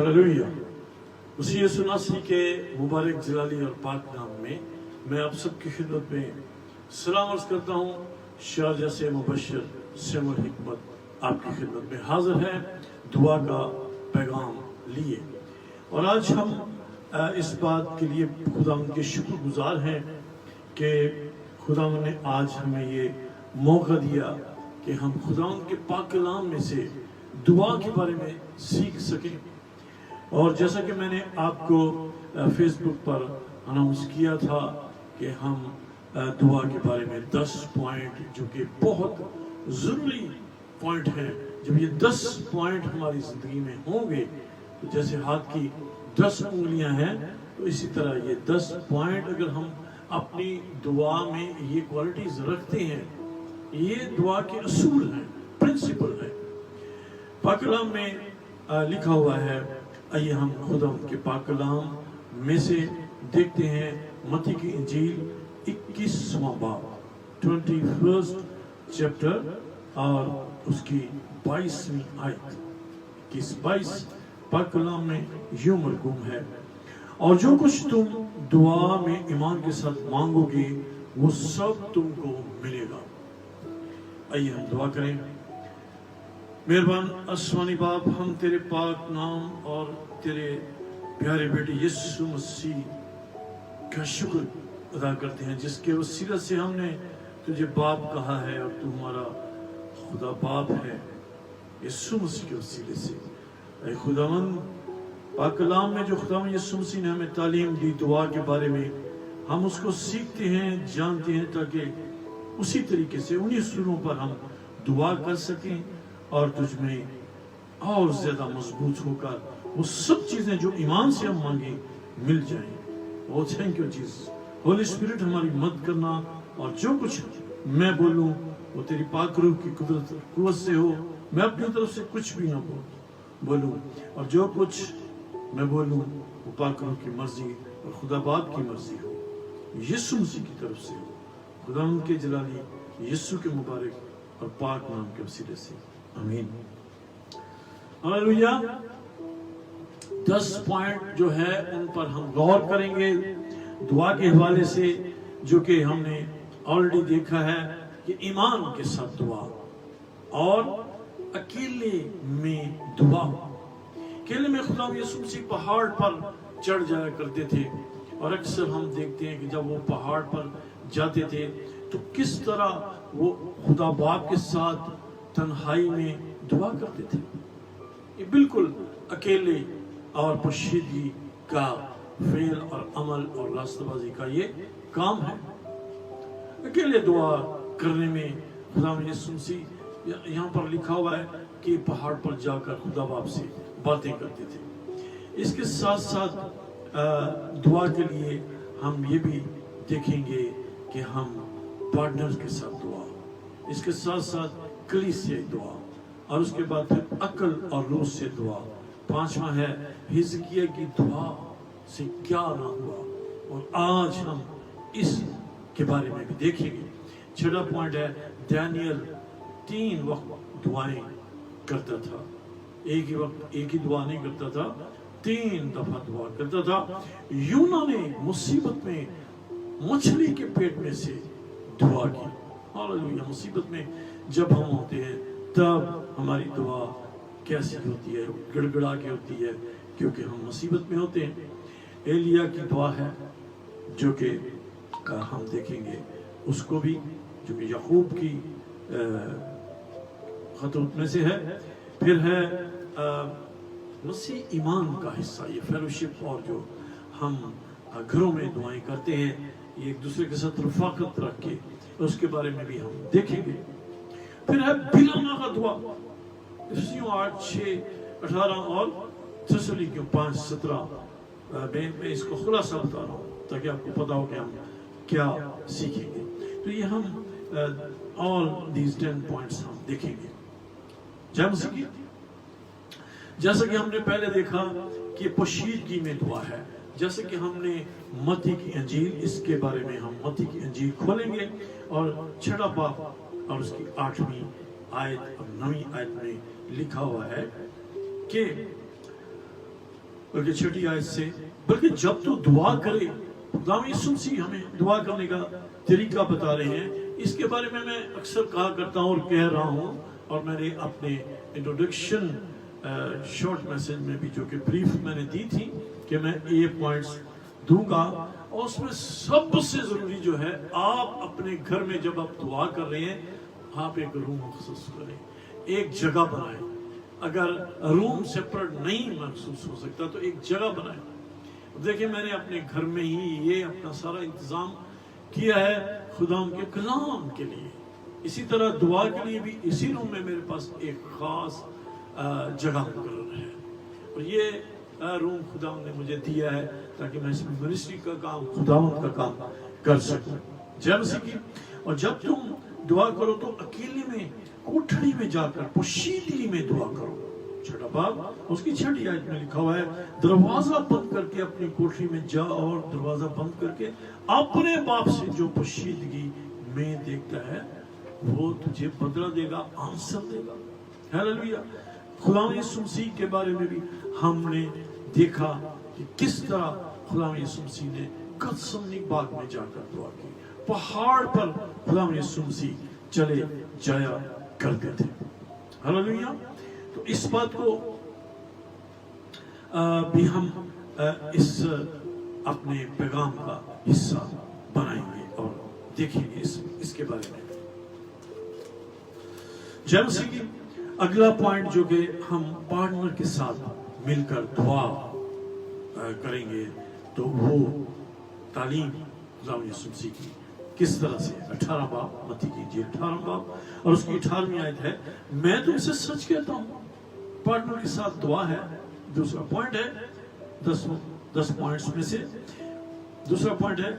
Hallelujah. मसीह यीशु मसीह के मुबारक जलाली और पाक नाम में मैं आप सबकी खिदमत में सलाम अर्ज करता हूँ। शारजा से मुबशर सेमुल हिकमत आपकी खिदमत में हाजिर है दुआ का पैगाम लिए। और आज हम इस बात के लिए खुदा के शुक्रगुजार हैं कि खुदा ने आज हमें ये मौका दिया कि हम खुदा के पाक कलाम में से दुआ के बारे में सीख सकें। और जैसा कि मैंने आपको फेसबुक पर अनाउंस किया था कि हम दुआ के बारे में 10 पॉइंट जो कि बहुत ज़रूरी पॉइंट हैं, जब ये 10 पॉइंट हमारी ज़िंदगी में होंगे तो जैसे हाथ की 10 उंगलियां हैं तो इसी तरह ये 10 पॉइंट अगर हम अपनी दुआ में ये क्वालिटीज़ रखते हैं, ये दुआ के असूल हैं, प्रिंसिपल है। पाक कलाम में लिखा हुआ है। आइए हम खुदा के पाक कलाम में से देखते हैं मत्ती की इंजील 21वां बाब 21st चैप्टर और उसकी 22वीं आयत। 22 पाक कलाम में यूं मरकूम है, और जो कुछ तुम दुआ में ईमान के साथ मांगोगे वो सब तुमको मिलेगा। आइए हम दुआ करें। मेहरबान आसमानी बाप, हम तेरे पाक नाम और तेरे प्यारे बेटे यीशु मसीह का शुक्र अदा करते हैं जिसके वसीला से हमने तुझे बाप कहा है और तू हमारा खुदा बाप है। यीशु मसीह के वसीले से ऐ खुदावंद, पाक कलाम में जो खुदावंद यीशु मसीह ने हमें तालीम दी दुआ के बारे में, हम उसको सीखते हैं, जानते हैं, ताकि उसी तरीके से उन्हीं सुरों पर हम दुआ कर सकें और तुझ में और ज्यादा मजबूत होकर वो सब चीजें जो ईमान से हम मांगे मिल जाएं। वो thank you Jesus. Holi spirit हमारी मदद करना, और जो कुछ मैं बोलूं वो तेरी पाक रूह की कुव्वत से हो। मैं अपनी तरफ से कुछ भी ना बोलूं, और जो कुछ मैं बोलूं वो पाक रूह की मर्जी और खुदा बाप की मर्जी हो, यीशु मसीह की तरफ से हो। खुदा उनके जलाली यीशु के मुबारक और पाक नाम के वसीले से आमीन। हालेलुया। 10 पॉइंट जो है उन पर हम गौर करेंगे दुआ के हवाले से, जो कि हमने ऑलरेडी देखा है कि ईमान के साथ दुआ और अकेले में दुआ। अकेले में खुदा यीशु मसीह पहाड़ पर चढ़ जाया करते थे, और अक्सर हम देखते हैं कि जब वो पहाड़ पर जाते थे तो किस तरह वो खुदा बाप के साथ तन्हाई में दुआ करते थे। ये बिल्कुल अकेले और पोशीदगी का फेल और अमल और रास्तबाजी का ये काम है। अकेले दुआ करने में खुदा यीशु मसीह, यहाँ पर लिखा हुआ है कि पहाड़ पर जाकर खुदा बाप से बातें करते थे। इसके साथ साथ दुआ के लिए हम ये भी देखेंगे कि हम पार्टनर्स के साथ दुआ, इसके साथ साथ कलीसिया दुआ, और उसके बाद फिर अकल और रूह से दुआ। 5वां है हिजकिय्याह की दुआ से क्या ना हुआ, और आज हम इस के बारे में भी देखेंगे। 6वां पॉइंट है दानियल 3 वक्त दुआएं करता था। एक ही वक्त एक ही दुआ नहीं करता था, 3 दफा दुआ करता था। यूना ने मुसीबत में मछली के पेट में से दुआ की। हालेलुया। मुसीबत में जब हम होते हैं तब हमारी दुआ कैसी होती है? गड़गड़ा के होती है, क्योंकि हम मुसीबत में होते हैं। एलिया की दुआ है जो कि हम देखेंगे उसको भी, जो कि याकूब की खतूत में से है। फिर है मसीह ईमान का हिस्सा, ये फेलोशिप, और जो हम घरों में दुआएं करते हैं ये एक दूसरे के साथ रफाकत रख के, उसके बारे में भी हम देखेंगे। फिर है बिलामा का दुआ, 8, 6, 18 और थिस्सलुनीकियों 5:17 में मैं इसको खुलासा बता रहा हूँ ताकि आपको पता हो कि हम क्या सीखेंगे। तो ये हम ऑल दीज 10 पॉइंट्स हम देखेंगे। जय मसीह की। जैसा कि हमने पहले देखा कि पोशीदगी में दुआ है, जैसे कि हमने मत्ती की इंजील, इसके बारे में हम मत्ती की इंजील खोलेंगे और 6वां बाब और उसकी 8वीं आयत और 9वीं आयत में लिखा हुआ है कि बल्कि 6 आयत से, बल्कि जब तू दुआ करे, खुदा यीशु मसीह हमें दुआ करने का तरीका बता रहे हैं। इसके बारे में मैं अक्सर कहा करता हूँ और कह रहा हूँ, और मैंने अपने इंट्रोडक्शन शॉर्ट मैसेज में भी, जो कि ब्रीफ मैंने दी थी, कि मैं ये पॉइंट्स दूंगा। और उसमें सबसे जरूरी जो है, आप अपने घर में जब आप दुआ कर रहे हैं, आप एक रूम महसूस करें, एक जगह बनाएं। अगर रूम सेपरेट नहीं महसूस हो सकता तो एक जगह बनाएं। देखिए, मैंने अपने घर में ही ये अपना सारा इंतजाम किया है खुदा के कलाम के लिए। इसी तरह दुआ के लिए भी इसी रूम में मेरे पास एक खास जगह मुकर्रर है, और ये रूम खुदा ने मुझे दिया है ताकि मैं इसमें मिनिस्ट्री का काम, खुदावंद का काम कर सकूं। जय मसीह की। और जब तुम दुआ करो तो अकेले में कोठरी में जाकर पोशीदगी में दुआ करो। 6 बाब उसकी 6 आयत में लिखा हुआ है, दरवाजा बंद करके अपनी कोठरी में जा और दरवाजा बंद करके अपने बाप से जो पोशीदगी में देखता है वो तुझे बदला देगा, आंसर देगा। हालेलुया। खुदा यीशु मसीह के बारे में भी हमने देखा कि किस तरह खुदा यीशु मसीह ने गतसमनी बाग में जाकर दुआ की। पहाड़ पर खुदा यीशु मसीह चले जाया करते थे। हालेलुया। तो इस बात को भी हम इस अपने पैगाम का हिस्सा बनाएंगे और देखेंगे इसके बारे में। जय मसीह की। अगला पॉइंट जो कि हम पार्टनर के साथ मिलकर दुआ करेंगे, तो वो तालीम खुदा यीशु मसीह की किस तरह से। 18 बाब, मत्ती की इंजील 18 बाब और उसकी 18वीं आयत है, मैं तुमसे सच कहता हूँ। पार्टनर के साथ दुआ है। दूसरा पॉइंट है, 10 पॉइंट्स में से दूसरा पॉइंट है,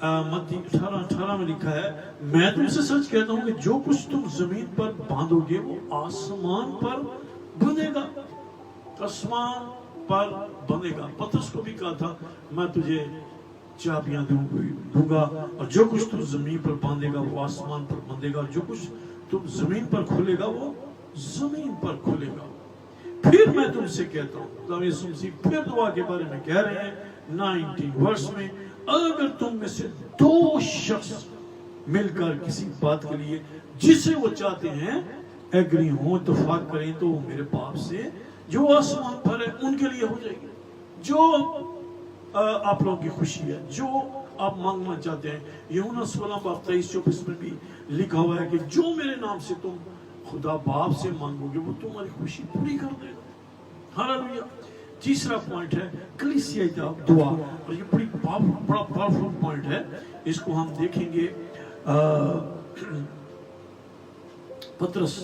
मत्ती 18 में लिखा है, मैं तुमसे सच कहता हूँ कि जो कुछ तुम जमीन पर बांधोगे वो आसमान पर बंधेगा, आसमान पर बंधेगा। पतरस को भी कहा था, मैं तुझे चाबियां दूंगा, और जो कुछ तुम जमीन पर बांधेगा वो आसमान पर बंधेगा, जो कुछ तुम जमीन पर खोलेगा वो जमीन पर खुलेगा। फिर मैं तुमसे कहता हूँ, यीशु मसीह फिर दुआ के बारे में कह रहे हैं 19 वर्ष में, अगर तुम में से 2 शख्स मिलकर किसी बात के लिए जिसे वो चाहते हैं एग्री हो, इत्तेफाक करें, तो वो मेरे बाप से जो आसमान पर है उनके लिए हो जाएगी। जो आप लोगों की खुशी है, जो आप मांगना चाहते हैं, यूहन्ना 16 बाब 23-24 में भी लिखा हुआ है कि जो मेरे नाम से तुम खुदा बाप से मांगोगे वो तुम्हारी खुशी पूरी कर देगा। हालेलुया। तीसरा पॉइंट है कलीसियाई दुआ, और ये बड़ा पावरफुल पॉइंट है। इसको हम देखेंगे पतरस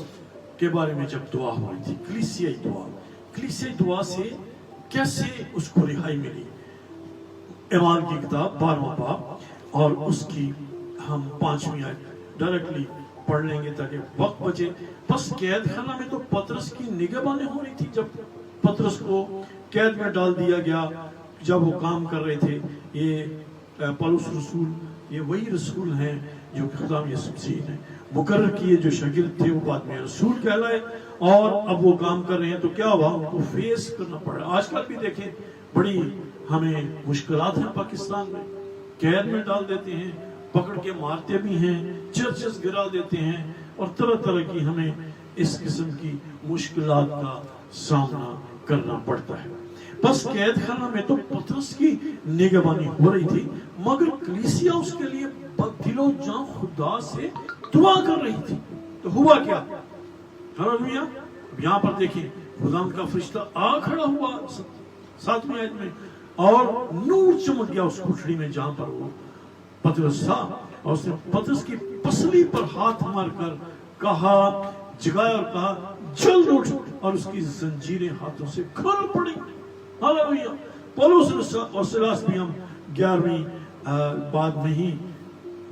के बारे में जब दुआ हुई थी, कलीसियाई दुआ से कैसे उसको रिहाई मिली। ईमान की किताब 12वां बाब और उसकी हम 5वीं आयत डायरेक्टली पढ़ लेंगे ताकि वक्त बचे। बस कैद खाना में तो पतरस की निगहबानी हो रही थी। जब पतरस को कैद में डाल दिया गया, जब वो काम कर रहे थे, ये पौलुस रसूल, ये वही रसूल हैं जो खुदा यीशु मसीह ने मुकर्रर किए, जो शागिर्द थे वो बाद में रसूल कहलाए, और अब वो काम कर रहे हैं। तो क्या हुआ, उनको फेस करना पड़ा। आजकल भी देखें, बड़ी हमें मुश्किलात हैं पाकिस्तान में, कैद में डाल देते हैं, पकड़ के मारते भी हैं, चर्चेस गिरा देते हैं, और तरह तरह की हमें इस किस्म की मुश्किलात का सामना करना पड़ता है। बस कैद खाना में तो पतरस की निगहबानी हो रही थी, मगर कलीसिया उसके लिए दिलो जान खुदा से दुआ कर रही थी। तो हुआ क्या, हालेलुया। यहाँ पर देखिए, खुदा का फरिश्ता आ खड़ा हुआ 7वीं आयत में, और नूर चमक गया उस कोठरी में जहां पर वो पतरस था, और उसने पतरस की पसली पर हाथ मारकर कहा, जगाया और कहा, जल्द उठ, और उसकी जंजीरें हाथों से खुल पड़ी। हालेलुया। पौलुस और सिलास भी हम 11वीं बाब में ही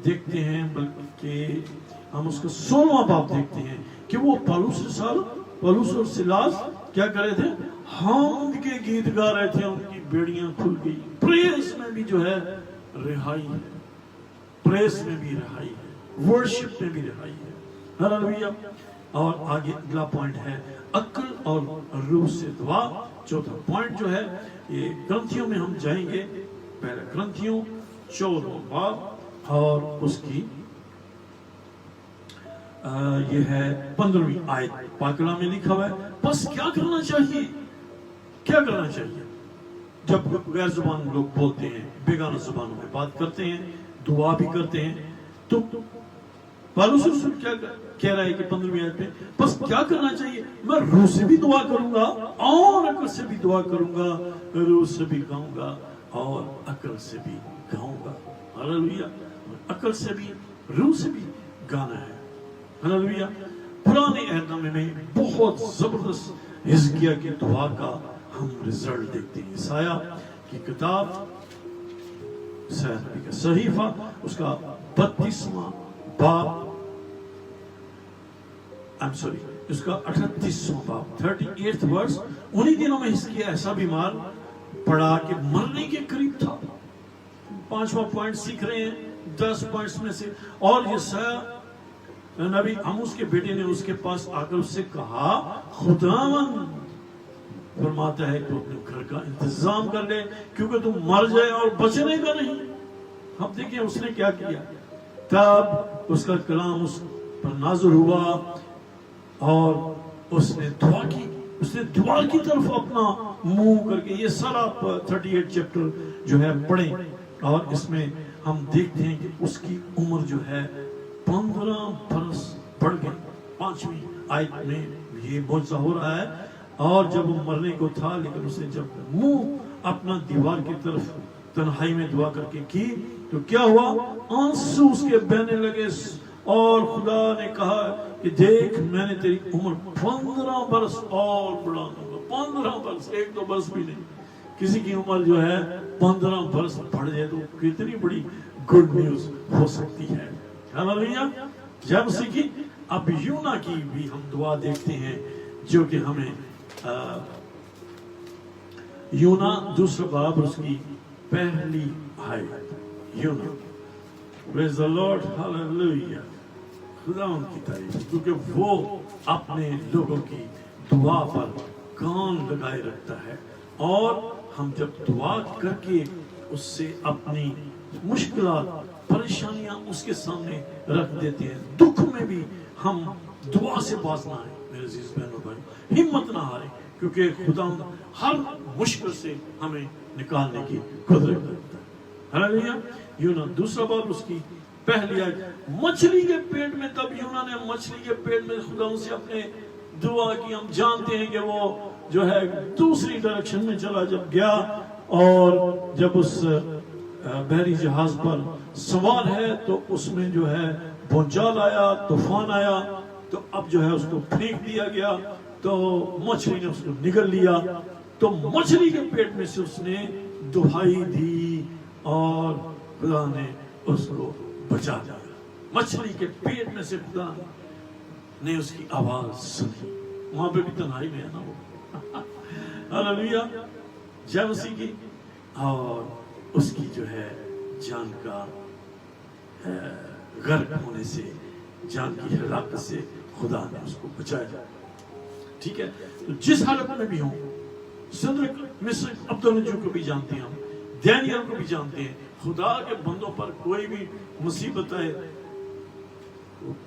देखते हैं, बल्कि हम उसका 16वां बाब देखते हैं कि वो पौलुस और सिलास क्या कर रहे थे, हम के गीत गा रहे थे, उनकी बेड़ियां खुल गई। प्रेस में भी जो है रिहाई है, प्रेस में भी रिहाई है, वर्शिप में भी रिहाई है। हालेलुया। और आगे अगला पॉइंट है अक्ल और रूह से दुआ, चौथा पॉइंट जो है ये ग्रंथियों में हम जाएंगे। पहला ग्रंथियों 14वां बाब और उसकी ये है 15वीं आयत। पाक कलाम में लिखा हुआ है, बस क्या करना चाहिए, क्या करना चाहिए जब गैर जुबान लोग बोलते हैं, बेगाना जुबानों में बात करते हैं, दुआ भी करते हैं, तो पौलुस रसूल क्या कह रहा है कि 15वीं आयत में, बस क्या करना चाहिए, मैं रूह से भी दुआ करूंगा और अकल से भी दुआ करूंगा, रूह से भी गाऊंगा और अकल से भी गाऊंगा। हालेलुया। अकल से भी रूह से भी गाना है। हालेलुया। पुराने अहदनामे में बहुत जबरदस्त हिजकिय्याह की दुआ का हम रिजल्ट देखते हैं। ईसाया की किताब का सहीफा उसका 32वां बाब, उसका 38वां बाब 38th वर्स। उन्हीं दिनों में हिजकिय्याह ऐसा बीमार पड़ा कि मरने के करीब था। 5वां पॉइंट सीख रहे हैं 10 पॉइंट्स में से। और यशायाह नबी आमोस के बेटे ने उसके पास आकर उससे कहा, खुदावन फरमाता है तो अपने घर का इंतजाम कर ले, क्योंकि तुम मर जाए और बचने का नहीं। अब देखिए उसने क्या किया। तब उसका कलाम उस पर नाज़िल हुआ और उसने दुआ की। उसने दुआ की तरफ अपना मुंह करके, ये सारा 38 चैप्टर जो है पढ़े और इसमें हम देखते हैं कि उसकी उम्र जो है 15 बरस बढ़ गई। 5वीं आयत में ये मौजज़ा हो रहा है। और जब वो मरने को था, लेकिन उसने जब मुंह अपना दीवार की तरफ तन्हाई में दुआ करके की तो क्या हुआ, आंसू उसके बहने लगे और खुदा ने कहा कि देख मैंने तेरी उम्र 15 बरस और बढ़ा दूंगा। 15 बरस, 1-2 बरस भी नहीं। किसी की उम्र जो है 15 बरस बढ़ जाए तो कितनी बड़ी गुड न्यूज हो सकती है। हालेलुया। जय मसीह की। अब यूना की भी हम दुआ देखते हैं जो कि हमें यूना 2 बाब उसकी पहली आयत। यूना, प्रेज़ द लॉर्ड, हालेलुया। खुदावंद की तारीफ, क्योंकि वो अपने लोगों की दुआ पर कान लगाए रखता है। और हम जब दुआ करके उससे अपनी मुश्किलात परेशानियां उसके सामने रख देते हैं, दुख में भी हम दुआ से बाजना है। मेरे अजीज बहनों भाई, हिम्मत ना हारे, क्योंकि खुदा हर मुश्किल से हमें निकालने की कुदरत रखता है। हालेलुया। यूना 2 बाब उसकी पहली आयत। मछली के पेट में, तब यूना ने मछली के पेट में खुदा से अपने दुआ की। हम जानते हैं कि वो जो है दूसरी डायरेक्शन में चला जब गया, और जब उस बहरी जहाज पर सवार है तो उसमें जो है भूचाल आया, तूफान आया, तो अब जो है उसको फेंक दिया गया, तो मछली ने उसको निगल लिया। तो मछली के पेट में से उसने दुहाई दी और खुदा ने उसको बचा दिया। मछली के पेट में से खुदा ने उसकी आवाज सुनी। वहां पे भी तन्हाई में है ना वो। हालेलुया। जय मसीह की। और उसकी जो है जान का गर्क होने से, जान की हलाकत से खुदा ने उसको बचाया। ठीक है। तो जिस हालत में भी हो, सदरक, मिस्र, अब्दुल्लाह को भी जानते हैं हम, दानियल को भी जानते हैं। खुदा के बंदों पर कोई भी मुसीबत है,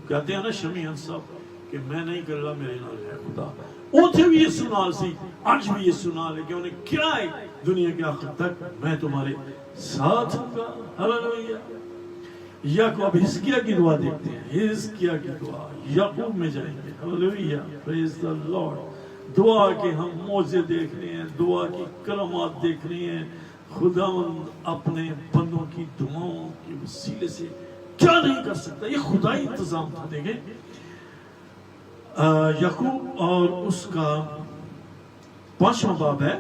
कहते हैं ना शमी साहब कि मैं नहीं कर रहा, मेरे नाल है खुदा। उथे भी ये सुनाल सी, आज भी ये सुनाल है कि उन्हें क्या है, दुनिया के आखिर तक मैं तुम्हारे साथ हूंगा। हालेलुया। याकूब हिजकिय्याह की दुआ देखते हैं। हिजकिय्याह की दुआ, याकूब में जाएंगे। Hallelujah, praise the Lord. दुआ के हम मौजे देख रहे हैं, दुआ की करामात देख रहे हैं। खुदावंद अपने बंदों की दुआओं के वसीले से क्या नहीं कर सकता, ये खुदाई इंतजाम था। देखें याकूब और उसका 5वां बाब है,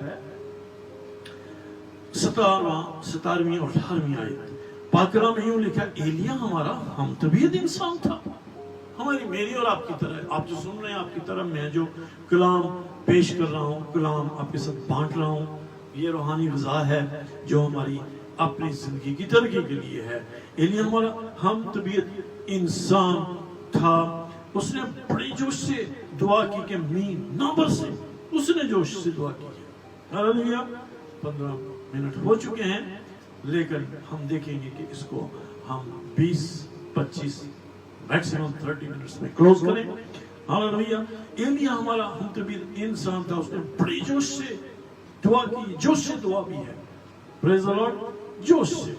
17वीं और 18वीं आयत। पाकरा में यूं लिखा, एलिया हमारा हम तबीयत इंसान था, हमारी मेरी और आपकी तरह। आप जो सुन रहे हैं आपकी तरह मैं जो कलाम पेश कर रहा हूँ, कलाम आपके साथ बांट रहा हूँ, ये रूहानी ग़िज़ा है जो हमारी अपनी जिंदगी की तरक्की के लिए है। एलिया हमारा हम तबीयत इंसान था, उसने बड़े जोश से दुआ की कि मीन ना बरसे। उसने जोश से दुआ की। हालेलुया। 15 मिनट हो चुके हैं, लेकिन हम देखेंगे कि इसको हम 20-25 मैक्सिमम 30 मिनट्स में क्लोज करें। हालेलुया। एलिया हमारा हमतबीर इंसान था, उसने बड़ी जोश से दुआ की, जोश से दुआ भी है। Praise the Lord. जोश से,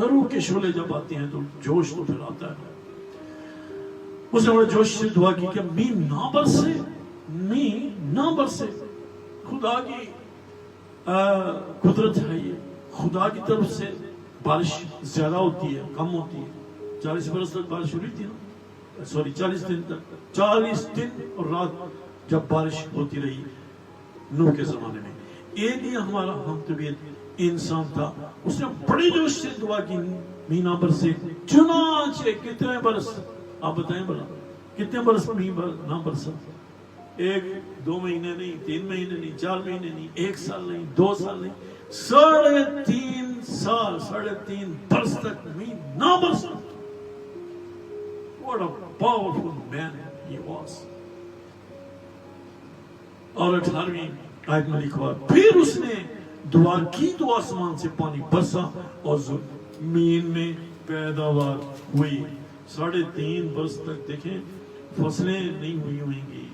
रूह के शोले जब आते हैं तो जोश तो फिर आता है। उसने बड़े जोश से दुआ की कि मीन ना बरसे, मीन ना बरसे। खुदा की कुदरत है ये, खुदा की तरफ से बारिश ज्यादा होती है, कम होती है। 40 बरस तक बारिश हुई थी ना, सॉरी 40 दिन तक, 40 दिन और रात जब बारिश होती रही नूह के जमाने में। एलिया हमारा हमतबीर इंसान था, उसने बड़े जोश से दुआ की, मीना बरसे, चुनाचे कितने बरस, आप बताएं भला कितने बरस मीना ना बरसा? 1-2 महीने नहीं, 3 महीने नहीं, 4 महीने नहीं, 1 साल नहीं, 2 साल नहीं, 3.5 साल, 3.5 बरस तक मीना ना बरसा। What a powerful man he was. और 18वीं आयत में लिखा है, फिर उसने दुआ की तो आसमान से पानी बरसा और जमीन में पैदावार हुई। 3.5 बरस तक देखें फसलें नहीं हुई होंगी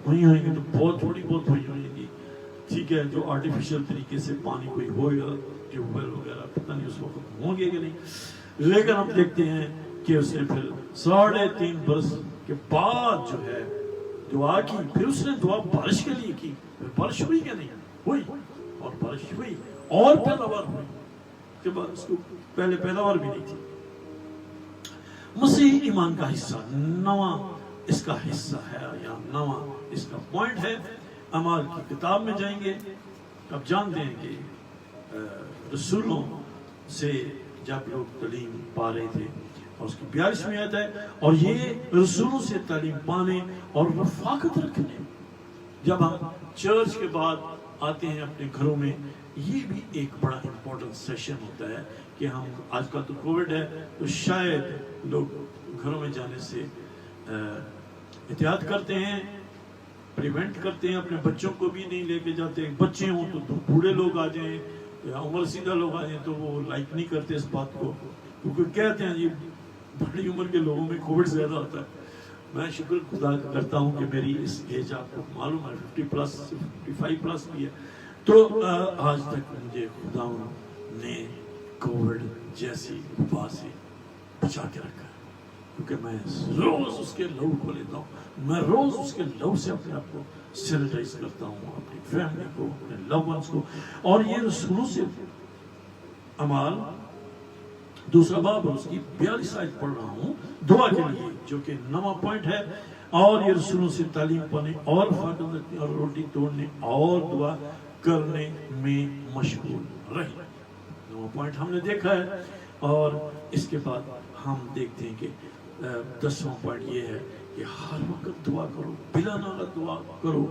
तो बहुत थोड़ी बहुत हुई होंगी, ठीक है। जो आर्टिफिशियल तरीके से पानी कोई होगा, ट्यूबवेल वगैरह, पता नहीं उस वक्त होंगे कि नहीं, लेकिन हम देखते हैं कि उसने फिर 3.5 बरस के बाद जो है दुआ की, फिर उसने दुआ बारिश के लिए की। फिर बारिश हुई कि नहीं? हुई, और बारिश हुई और पैदावार हुई। के बाद उसको पहले पैदावार भी नहीं थी। मसीह ईमान का हिस्सा, नवा इसका हिस्सा है, या नवा इसका पॉइंट है। अमाल की किताब में जाएंगे, अब जानते हैं कि रसूलों से जब लोग तालीम पा रहे थे, और उसकी 42वीं आयत है, और ये रसूलों से तालीम पाने और रफाकत रखने, जब हम चर्च के बाद आते हैं अपने घरों में, ये भी एक बड़ा इंपॉर्टेंट सेशन होता है कि हम, आजकल तो कोविड है तो शायद लोग घरों में जाने से एहतियात करते हैं, प्रिवेंट करते हैं, अपने बच्चों को भी नहीं लेके जाते। बच्चे हों तो बूढ़े लोग आ जाएं या उम्र सीधा लोग आ जाएं तो वो लाइक नहीं करते इस बात को, क्योंकि कहते हैं जी बड़ी उम्र के लोगों में कोविड ज्यादा होता है। मैं शुक्र खुदा का करता हूँ कि मेरी इस एज आपको मालूम है 50+, 55+ भी है, तो आज तक मुझे खुदा ने कोविड जैसी वबा से बचा के रखा है, क्योंकि मैं रोज उसके लहू को लेता हूँ, मैं रोज उसके लहू से अपने आप को सैनिटाइज करता हूँ, अपनी फैमिली को, अपने लव वंस को। और ये रसूलों से अमाल 2 बाब और उसकी 42 आयत पढ़ रहा हूँ दुआ के लिए, जो कि नवा पॉइंट है। और ये रसूलों से तालीम पाने और फाकत रखने और रोटी तोड़ने और दुआ करने में मशगूल रहे। नवा पॉइंट हमने देखा है। और इसके बाद हम देखते हैं कि 10वां पॉइंट ये है कि हर वक्त दुआ करो, बिला नाला दुआ करो।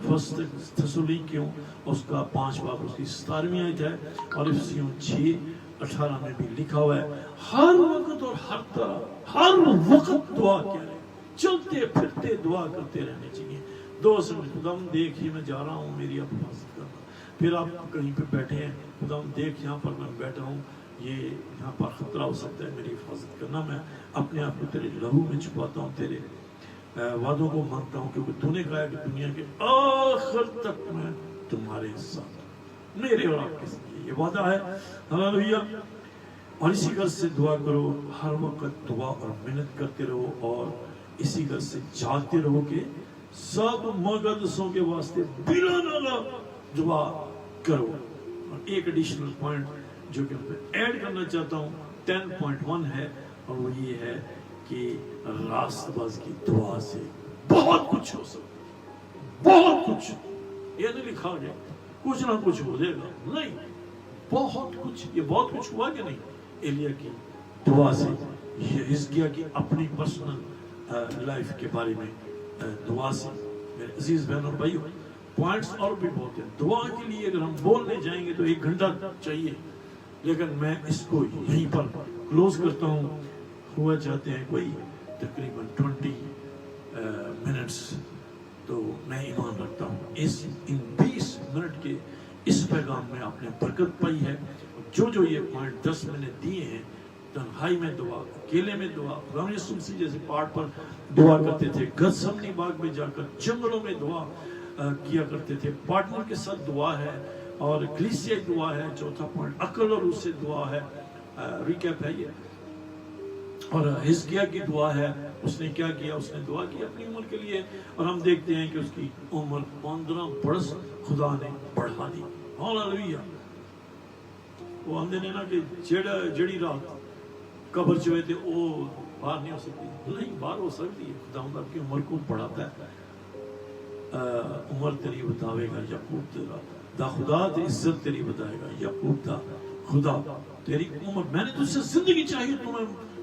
फर्स्ट थेसलोनिकियों उसका 5 बाब उसकी 17वीं आयत है, और इफिसियों 6:18 में भी लिखा हुआ है, हर वक्त और हर तरह हर वक्त दुआ करें, चलते फिरते दुआ करते रहने चाहिए। 2 मिनट, खुदाम देखिए मैं जा रहा हूँ, मेरी आप हिफाजत करना। फिर आप कहीं पे बैठे हैं, खुदाम देख यहाँ पर मैं बैठा हूँ, ये यहाँ पर खतरा हो सकता है, मेरी हिफाजत करना। मैं अपने आप को तेरे लहू में छुपाता हूँ, तेरे वादों को मानता हूँ, क्योंकि तूने कहा कि दुनिया के आखिर तक मैं तुम्हारे साथ, मेरे और आपके साथ, ये वादा है। हालेलुया। और इसी घर से दुआ करो, हर वक्त दुआ और मेहनत करते रहो, और इसी घर से जागते रहो कि सब मुकद्दसों के वास्ते बिला नाला दुआ करो। और एक एडिशनल पॉइंट जो कि मैं ऐड करना चाहता हूँ 10.1 है, और वो ये है कि रास्तबाज की दुआ से बहुत कुछ हो सकता, बहुत कुछ। ये नहीं लिखा जाए कुछ ना कुछ हो जाएगा, नहीं, बहुत कुछ। ये बहुत कुछ हुआ कि नहीं एलिया की दुआ से, ये हिजकिया की अपनी पर्सनल लाइफ के बारे में दुआ से। मेरे अजीज बहन और भाइयों, पॉइंट्स और भी बहुत हैं। दुआ के लिए अगर हम बोलने जाएंगे तो 1 घंटा चाहिए, लेकिन मैं इसको यहीं पर क्लोज करता हूँ। हुआ चाहते हैं कोई तकरीबन 20 मिनट्स, तो मैं ईमान रखता हूँ इन 20 मिनट के इस पैगाम में आपने बरकत पाई है। जो जो ये पॉइंट 10 मैंने दिए हैं, तन्हाई में दुआ, अकेले में दुआ, खुदा यीशु मसीह जैसे पहाड़ पर दुआ करते थे, गतसमनी बाग में जाकर जंगलों में दुआ किया करते थे, पार्टनर के साथ दुआ है, और कलीसियाई दुआ है। चौथा पॉइंट अकल और उससे दुआ है, रिकैप है ये। और हिजकिय्याह की दुआ है, उसने क्या किया, उसने दुआ की अपनी उम्र के लिए, और हम देखते हैं कि उसकी उम्र 15 बरस खुदा ने बढ़ा दी। हालेलुया। वो हम ने ना कि जड़ी रात कब्र च होए ते ओ बाहर नहीं हो सकती, नहीं बाहर हो सकती है। खुदा आपकी उम्र को बढ़ाता है। उम्र तेरी बतावेगा याकूब तेरा दा खुदा, ते इज्जत तेरी बताएगा याकूब दा खुदा। तेरी उम्र, मैंने तुझसे जिंदगी चाहिए,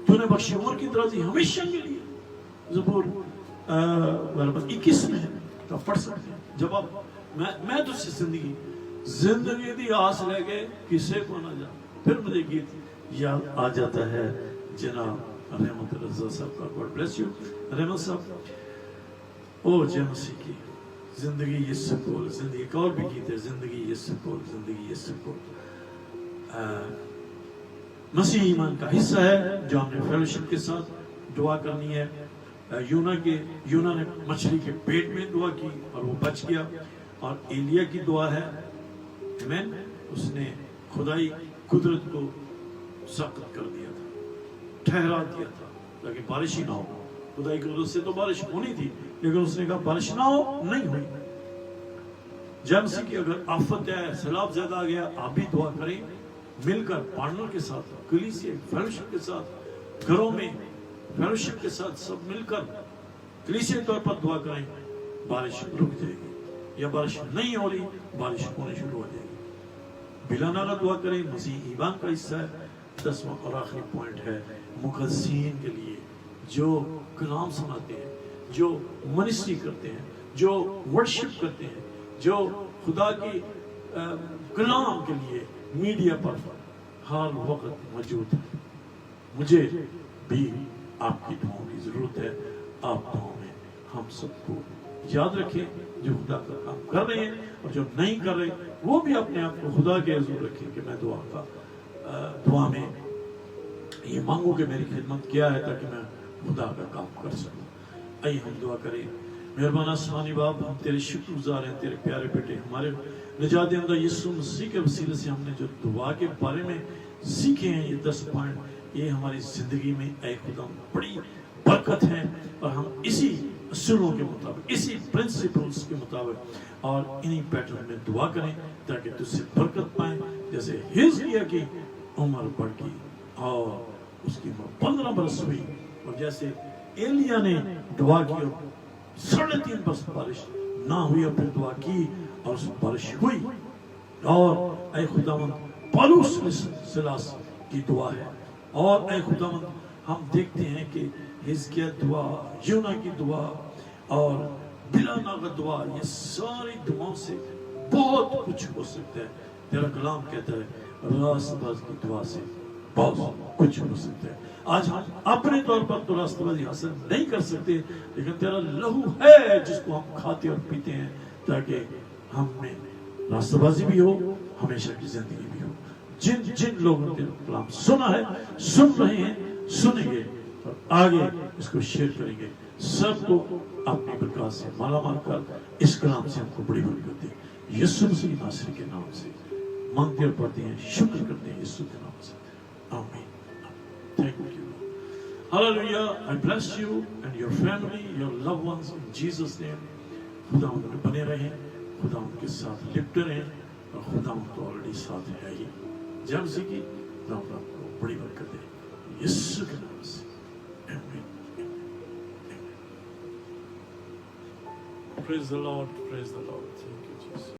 तूने बख्शी उम्र की दराजी हमेशा के लिए। ज़बूर 21 में तो पढ़ सकते हैं। जब आप मैं तुझसे जिंदगी दी आस रह गए, किसे को ना जा। फिर मुझे गीत याद आ जाता है जनाब रहमत रज़ा साहब का, गॉड ब्लेस यू रहमत साहब। ओ जेमसी की जिंदगी ये सुकून, जिंदगी का और भी गीत है, जिंदगी ये सुकून, जिंदगी ये सुकून। मसीह ईमान का हिस्सा है जो हमने फेलोशिप के साथ दुआ करनी है। यूना ने मछली के पेट में दुआ की और वो बच गया। और एलिया की दुआ है, आमीन, उसने खुदाई कुदरत को सख्त कर दिया था, ठहरा दिया था ताकि बारिश ही ना हो। खुदाई की कुदरत से तो बारिश होनी थी, लेकिन उसने कहा बारिश ना हो, नहीं हुई। जमसी की अगर आफत है, सैलाब ज्यादा आ गया, आप भी दुआ करें मिलकर, पार्टनर के साथ, कलीसिया फेलोशिप के साथ, घरों में फेलोशिप के साथ सब मिलकर कलीसिया तौर पर दुआ करें, बारिश रुक जाएगी। या बारिश नहीं हो रही, बारिश होने शुरू हो जाएगी। बिलाना का दुआ करें, मसीह ईमान का हिस्सा है। 10वां और आखिरी पॉइंट है मुकद्दसीन के लिए, जो कलाम सुनाते हैं, जो मिनिस्ट्री करते हैं, जो वर्शिप करते हैं, जो खुदा की कलाम के लिए मीडिया पर हर वक्त मौजूद है। मुझे भी आपकी दुआओं की जरूरत है। आप दुआओं में हम सबको याद रखें, जो खुदा का काम कर रहे हैं और जो नहीं कर रहे, वो भी अपने आप को खुदा के हुजूर रखें कि मैं दुआ में ये मांगू कि मेरी खिदमत क्या है, ताकि मैं खुदा का काम कर सकूं। आइए हम दुआ करें। मेहरबान आसमानी बाप, हम तेरे शुक्रगुजार हैं, तेरे प्यारे बेटे हमारे निजात दहिंदा यीशु मसीह के वसीले से हमने जो दुआ के बारे में सीखे हैं, ये 10 पॉइंट, ये हमारी जिंदगी में ऐ खुदा बड़ी बरकत है। और हम इसी असूलों के मुताबिक, इसी प्रिंसिपल्स के मुताबिक और इन्हीं पैटर्न में दुआ करें, ताकि तुझसे बरकत पाएं। जैसे हिजकिय्याह की उम्र बढ़ गई और उसकी उम्र 15 बरस हुई, और जैसे एलिया ने दुआ की और 3.5 बरस बारिश ना हुई, और फिर दुआ की और उस बारिश हुई। और ऐ खुदावंद पौलुस सिलास की दुआ है। और ऐ खुदावंद हम देखते हैं कि हिजकिय्याह दुआ, यूना की दुआ और बिलाना का दुआ, ये सारी दुआओं से बहुत कुछ हो सकता है। तेरा कलाम कहता है रास्तबाज की दुआ से बहुत कुछ हो सकता है। आज हम अपने तौर पर तो रास्तबाजी हासिल नहीं कर सकते, लेकिन तेरा लहू है जिसको हम खाते और पीते हैं, ताकि हम में रास्तबाजी भी हो, हमेशा की जिंदगी भी हो। जिन जिन लोगों ने तेरा कलाम सुना है, सुन रहे हैं, सुनेंगे और आगे इसको शेयर करेंगे, सबको अपनी बरकत से मालामाल कर, इस कलाम से हमको बड़ी बरकत दे। यीशु मसीह नासरी के नाम से मांगते और पढ़ते हैं, शुक्र करते हैं यीशु के नाम से, आमीन। Thank you. Hallelujah. I bless you and your family, your loved ones in Jesus' name. खुदा उनमें बने रहें, खुदा उनके साथ लिपटे रहें, और खुदा उनको ऑलरेडी साथ है ही। जब से की खुदा आपको बड़ी बरकत दे, यीशु के नाम से, आमीन। Praise the Lord. Praise the Lord. Thank you, Jesus.